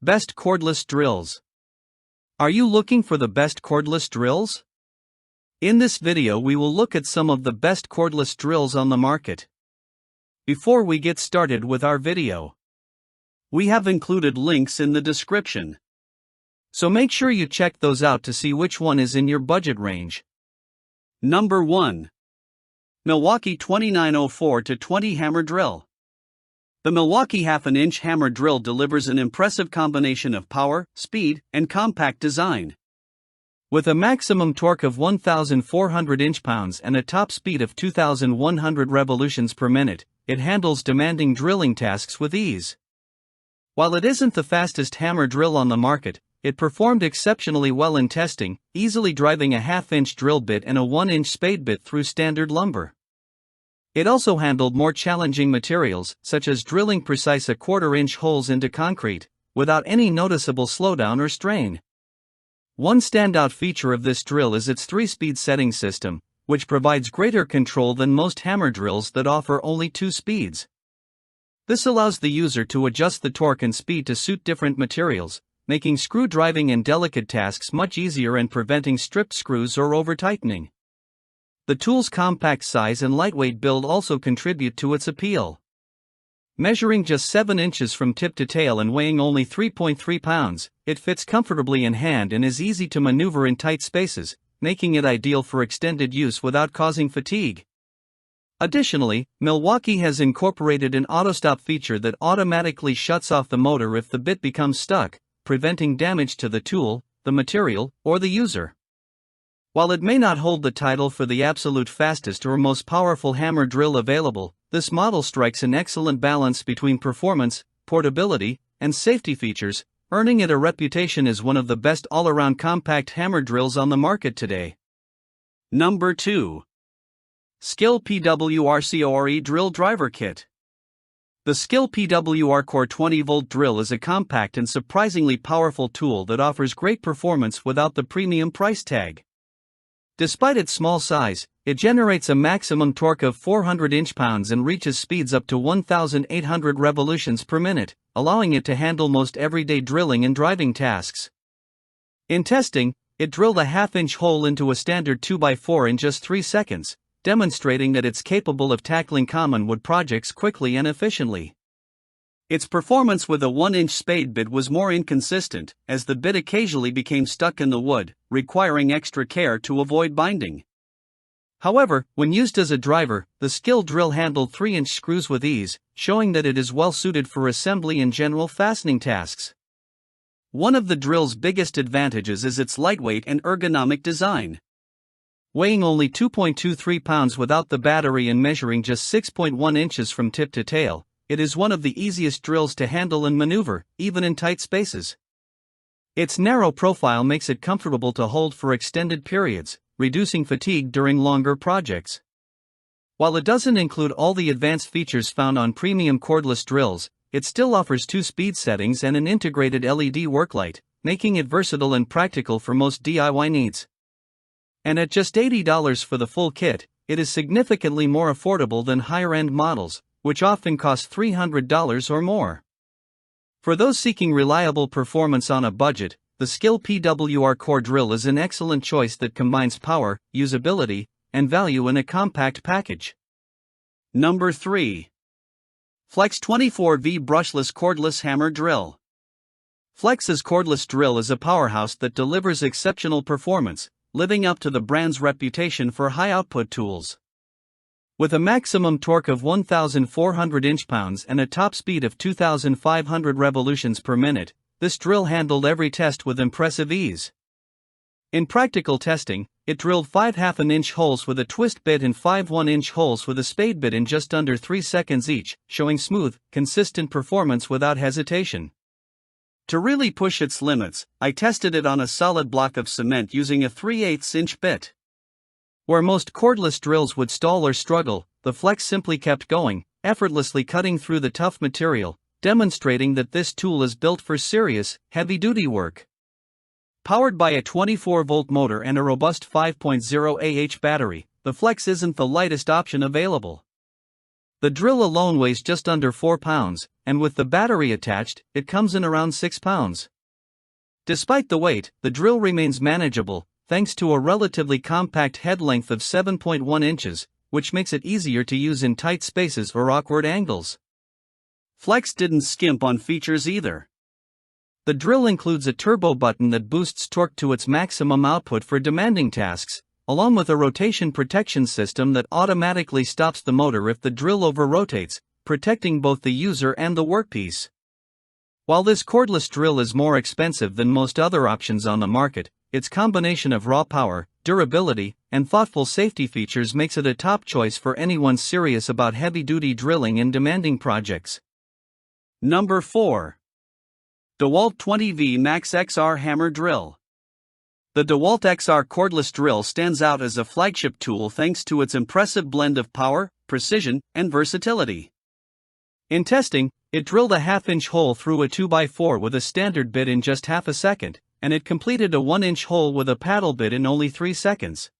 Best cordless drills. Are you looking for the best cordless drills? In this video we will look at some of the best cordless drills on the market. Before we get started with our video, we have included links in the description, so make sure you check those out to see which one is in your budget range. Number 1. Milwaukee 2904-20 Hammer Drill. The Milwaukee half-inch hammer drill delivers an impressive combination of power, speed, and compact design. With a maximum torque of 1,400 inch-pounds and a top speed of 2,100 revolutions per minute, it handles demanding drilling tasks with ease. While it isn't the fastest hammer drill on the market, it performed exceptionally well in testing, easily driving a half-inch drill bit and a 1-inch spade bit through standard lumber. It also handled more challenging materials, such as drilling precise 1/4-inch holes into concrete, without any noticeable slowdown or strain. One standout feature of this drill is its 3-speed setting system, which provides greater control than most hammer drills that offer only 2 speeds. This allows the user to adjust the torque and speed to suit different materials, making screw driving and delicate tasks much easier and preventing stripped screws or over-tightening. The tool's compact size and lightweight build also contribute to its appeal. Measuring just 7 inches from tip to tail and weighing only 3.3 pounds, it fits comfortably in hand and is easy to maneuver in tight spaces, making it ideal for extended use without causing fatigue. Additionally, Milwaukee has incorporated an auto-stop feature that automatically shuts off the motor if the bit becomes stuck, preventing damage to the tool, the material, or the user. While it may not hold the title for the absolute fastest or most powerful hammer drill available, this model strikes an excellent balance between performance, portability, and safety features, earning it a reputation as one of the best all-around compact hammer drills on the market today. Number 2. Skil PWRCORE Drill Driver Kit. The Skil PWRCORE 20-volt drill is a compact and surprisingly powerful tool that offers great performance without the premium price tag. Despite its small size, it generates a maximum torque of 400 inch-pounds and reaches speeds up to 1,800 revolutions per minute, allowing it to handle most everyday drilling and driving tasks. In testing, it drilled a half-inch hole into a standard 2x4 in just 3 seconds, demonstrating that it's capable of tackling common wood projects quickly and efficiently. Its performance with a 1-inch spade bit was more inconsistent, as the bit occasionally became stuck in the wood, requiring extra care to avoid binding. However, when used as a driver, the Skil drill handled 3-inch screws with ease, showing that it is well suited for assembly and general fastening tasks. One of the drill's biggest advantages is its lightweight and ergonomic design. Weighing only 2.23 pounds without the battery and measuring just 6.1 inches from tip to tail, it is one of the easiest drills to handle and maneuver, even in tight spaces. Its narrow profile makes it comfortable to hold for extended periods, reducing fatigue during longer projects. While it doesn't include all the advanced features found on premium cordless drills, it still offers 2 speed settings and an integrated LED work light, making it versatile and practical for most DIY needs. And at just $80 for the full kit, it is significantly more affordable than higher-end models, which often cost $300 or more. For those seeking reliable performance on a budget, the Skil PWRCORE drill is an excellent choice that combines power, usability, and value in a compact package. Number 3. Flex 24V Brushless Cordless Hammer Drill. Flex's cordless drill is a powerhouse that delivers exceptional performance, living up to the brand's reputation for high-output tools. With a maximum torque of 1,400 inch-pounds and a top speed of 2,500 revolutions per minute, this drill handled every test with impressive ease. In practical testing, it drilled 5 half-inch holes with a twist bit and 5 1-inch holes with a spade bit in just under 3 seconds each, showing smooth, consistent performance without hesitation. To really push its limits, I tested it on a solid block of cement using a 3/8-inch bit. Where most cordless drills would stall or struggle, the Flex simply kept going, effortlessly cutting through the tough material, demonstrating that this tool is built for serious, heavy-duty work. Powered by a 24-volt motor and a robust 5.0 Ah battery, the Flex isn't the lightest option available. The drill alone weighs just under 4 pounds, and with the battery attached, it comes in around 6 pounds. Despite the weight, the drill remains manageable, thanks to a relatively compact head length of 7.1 inches, which makes it easier to use in tight spaces or awkward angles. Flex didn't skimp on features either. The drill includes a turbo button that boosts torque to its maximum output for demanding tasks, along with a rotation protection system that automatically stops the motor if the drill over-rotates, protecting both the user and the workpiece. While this cordless drill is more expensive than most other options on the market, its combination of raw power, durability, and thoughtful safety features makes it a top choice for anyone serious about heavy-duty drilling and demanding projects. Number 4. DeWalt 20V Max XR Hammer Drill. The DeWalt XR cordless drill stands out as a flagship tool thanks to its impressive blend of power, precision, and versatility. In testing, it drilled a half-inch hole through a 2x4 with a standard bit in just half a second, and it completed a 1-inch hole with a paddle bit in only 3 seconds.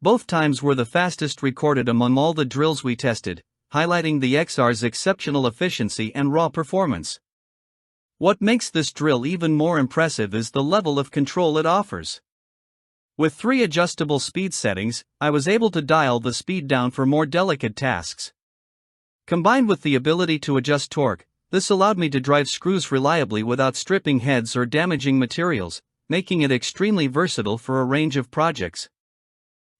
Both times were the fastest recorded among all the drills we tested, highlighting the XR's exceptional efficiency and raw performance. What makes this drill even more impressive is the level of control it offers. With 3 adjustable speed settings, I was able to dial the speed down for more delicate tasks. Combined with the ability to adjust torque, this allowed me to drive screws reliably without stripping heads or damaging materials, making it extremely versatile for a range of projects.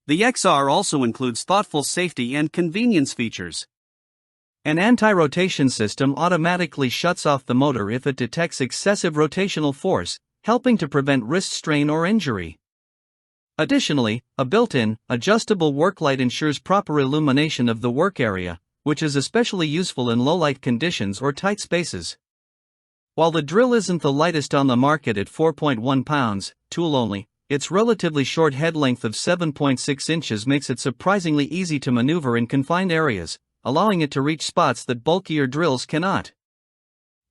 The XR also includes thoughtful safety and convenience features. An anti-rotation system automatically shuts off the motor if it detects excessive rotational force, helping to prevent wrist strain or injury. Additionally, a built-in, adjustable work light ensures proper illumination of the work area, which is especially useful in low-light conditions or tight spaces. While the drill isn't the lightest on the market at 4.1 pounds, tool only, its relatively short head length of 7.6 inches makes it surprisingly easy to maneuver in confined areas, allowing it to reach spots that bulkier drills cannot.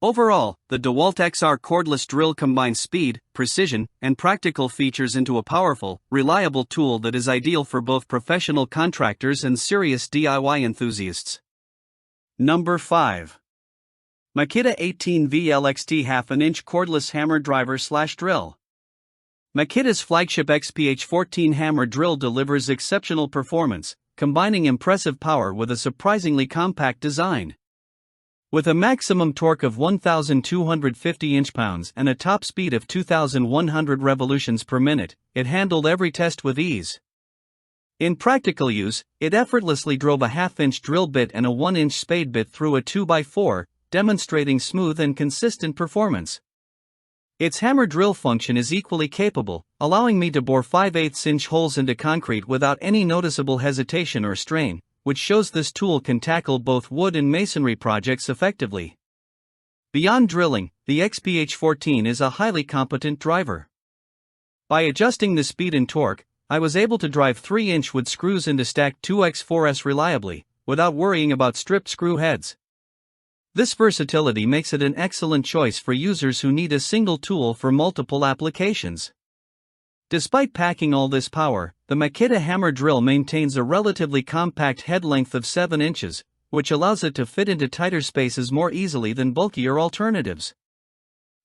Overall, the DeWalt XR cordless drill combines speed, precision, and practical features into a powerful, reliable tool that is ideal for both professional contractors and serious DIY enthusiasts. Number 5. Makita 18V LXT half-an-inch cordless hammer driver/drill. Makita's flagship XPH14 hammer drill delivers exceptional performance, combining impressive power with a surprisingly compact design. With a maximum torque of 1,250 inch-pounds and a top speed of 2,100 revolutions per minute, it handled every test with ease. In practical use, it effortlessly drove a half-inch drill bit and a 1-inch spade bit through a 2x4, demonstrating smooth and consistent performance. Its hammer drill function is equally capable, allowing me to bore 5/8-inch holes into concrete without any noticeable hesitation or strain, which shows this tool can tackle both wood and masonry projects effectively. Beyond drilling, the XPH14 is a highly competent driver. By adjusting the speed and torque, I was able to drive 3-inch wood screws into stacked 2x4s reliably, without worrying about stripped screw heads. This versatility makes it an excellent choice for users who need a single tool for multiple applications. Despite packing all this power, the Makita hammer drill maintains a relatively compact head length of 7 inches, which allows it to fit into tighter spaces more easily than bulkier alternatives.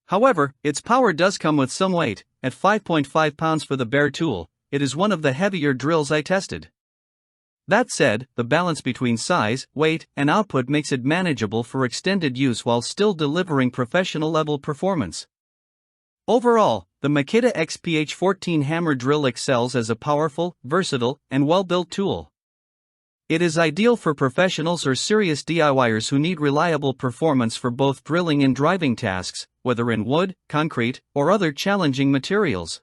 However, its power does come with some weight. At 5.5 pounds for the bare tool, it is one of the heavier drills I tested. That said, the balance between size, weight, and output makes it manageable for extended use while still delivering professional-level performance. Overall, the Makita XPH14 hammer drill excels as a powerful, versatile, and well-built tool. It is ideal for professionals or serious DIYers who need reliable performance for both drilling and driving tasks, whether in wood, concrete, or other challenging materials.